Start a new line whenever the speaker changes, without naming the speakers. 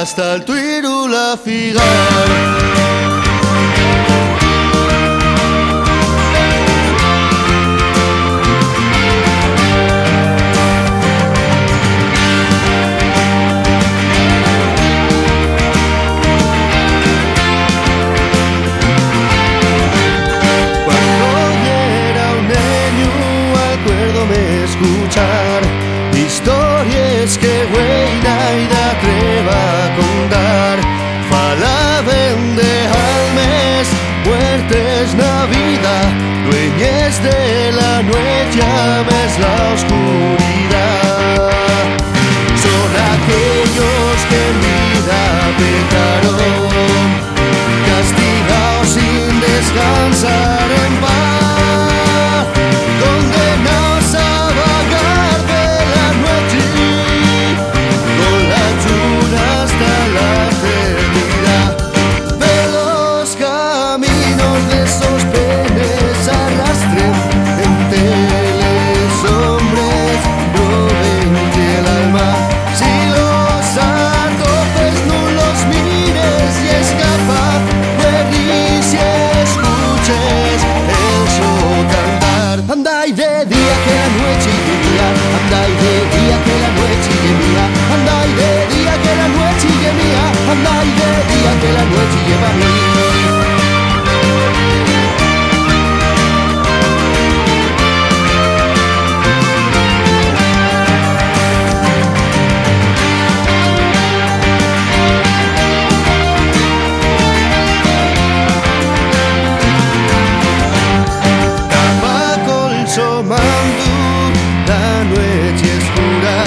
hasta el tuiru la figar. Escuchar historias que reina y da creva contar, falaven de almes muertes na vida, dueñes de la noche, ames la oscuridad. Son aquellos que en vida pecaron, castigados sin descansar en paz, condenados a vagar de la noche, con la luna hasta la eternidad. De los caminos de esos penes arrastren entre los hombres, roben el alma. Si los atopes no los mires y escapa, pues si escuches el show cantar. Andai de día que la noche gemía, andai de día que la noche gemía, andai de día que la noche gemía, andai de día que la noche lleva a mí. Mandu, la noche oscura,